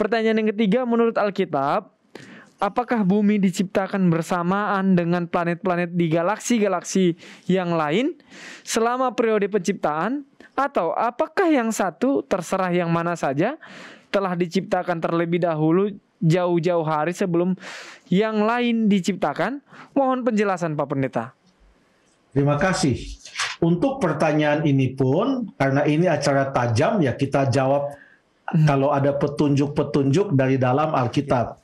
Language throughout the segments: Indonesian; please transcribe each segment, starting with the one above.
Pertanyaan yang ketiga, menurut Alkitab, apakah bumi diciptakan bersamaan dengan planet-planet di galaksi-galaksi yang lain selama periode penciptaan? Atau apakah yang satu, terserah yang mana saja, telah diciptakan terlebih dahulu jauh-jauh hari sebelum yang lain diciptakan? Mohon penjelasan Pak Pendeta. Terima kasih. Untuk pertanyaan ini pun, karena ini acara tajam ya, kita jawab kalau ada petunjuk-petunjuk dari dalam Alkitab.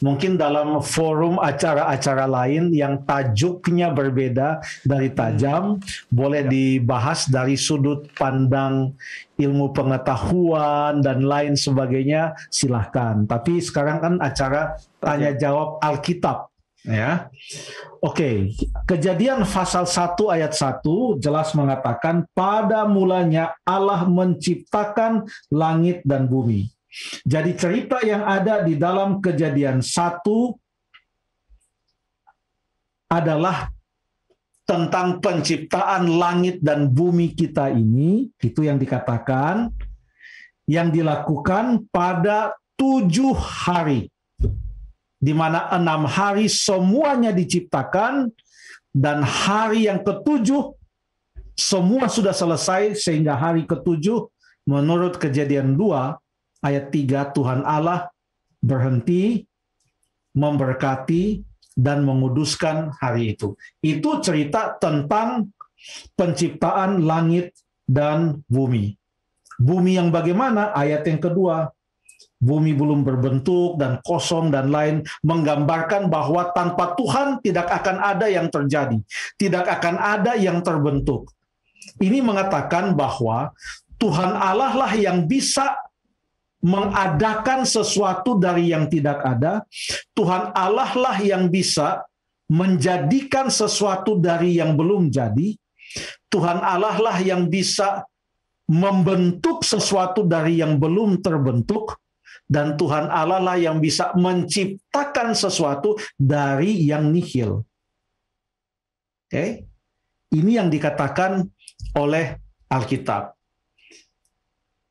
Mungkin dalam forum acara-acara lain yang tajuknya berbeda dari tajam, boleh dibahas dari sudut pandang ilmu pengetahuan dan lain sebagainya, silahkan. Tapi sekarang kan acara tanya jawab Alkitab. Ya, oke. Kejadian pasal 1 ayat 1 jelas mengatakan pada mulanya Allah menciptakan langit dan bumi. Jadi cerita yang ada di dalam Kejadian 1 adalah tentang penciptaan langit dan bumi kita ini, itu yang dikatakan, yang dilakukan pada 7 hari. Di mana 6 hari semuanya diciptakan, dan hari yang ke-7 semua sudah selesai, sehingga hari ke-7 menurut Kejadian 2 ayat 3 Tuhan Allah berhenti, memberkati, dan menguduskan hari itu. Itu cerita tentang penciptaan langit dan bumi. Bumi yang bagaimana? Ayat yang kedua. Bumi belum berbentuk dan kosong dan lain, menggambarkan bahwa tanpa Tuhan tidak akan ada yang terjadi, tidak akan ada yang terbentuk. Ini mengatakan bahwa Tuhan Allah lah yang bisa mengadakan sesuatu dari yang tidak ada. Tuhan Allah lah yang bisa menjadikan sesuatu dari yang belum jadi. Tuhan Allah lah yang bisa membentuk sesuatu dari yang belum terbentuk. Dan Tuhan Allah lah yang bisa menciptakan sesuatu dari yang nihil. Oke? Ini yang dikatakan oleh Alkitab.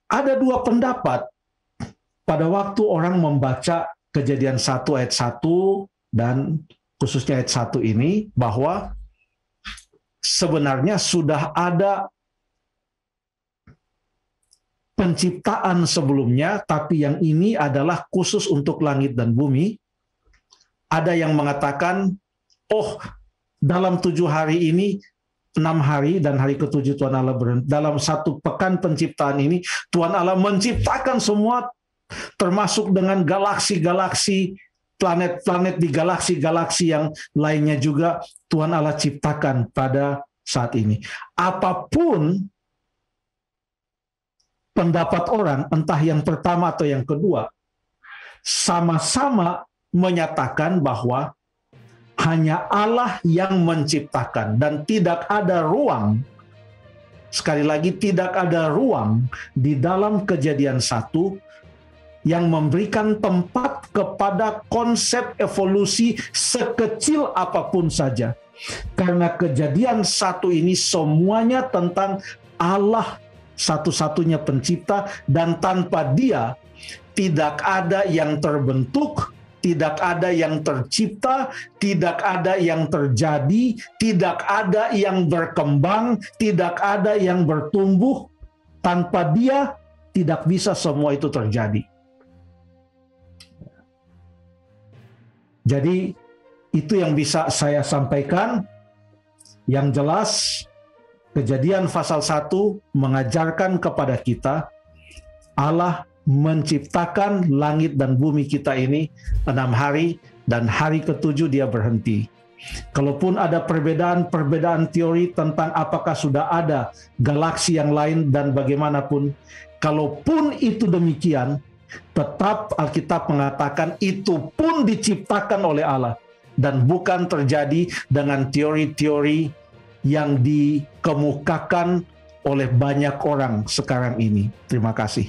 Ada 2 pendapat pada waktu orang membaca Kejadian 1 ayat 1 dan khususnya ayat 1 ini, bahwa sebenarnya sudah ada penciptaan sebelumnya, tapi yang ini adalah khusus untuk langit dan bumi. Ada yang mengatakan, oh, dalam 7 hari ini, 6 hari dan hari ke-7 Tuhan Allah berhenti. Dalam 1 pekan penciptaan ini, Tuhan Allah menciptakan semua, termasuk dengan galaksi-galaksi, planet-planet di galaksi-galaksi yang lainnya juga Tuhan Allah ciptakan pada saat ini. Apapun pendapat orang, entah yang pertama atau yang kedua, sama-sama menyatakan bahwa hanya Allah yang menciptakan dan tidak ada ruang, sekali lagi tidak ada ruang di dalam Kejadian 1 yang memberikan tempat kepada konsep evolusi sekecil apapun saja. Karena Kejadian 1 ini semuanya tentang Allah satu-satunya pencipta, dan tanpa Dia tidak ada yang terbentuk, tidak ada yang tercipta, tidak ada yang terjadi, tidak ada yang berkembang, tidak ada yang bertumbuh. Tanpa Dia tidak bisa semua itu terjadi. Jadi itu yang bisa saya sampaikan. Yang jelas Kejadian pasal 1 mengajarkan kepada kita Allah menciptakan langit dan bumi kita ini 6 hari, dan hari ke-7 Dia berhenti. Kalaupun ada perbedaan teori tentang apakah sudah ada galaksi yang lain dan bagaimanapun, kalaupun itu demikian, tetap Alkitab mengatakan itu pun diciptakan oleh Allah dan bukan terjadi dengan teori-teori yang dikemukakan oleh banyak orang sekarang ini. Terima kasih.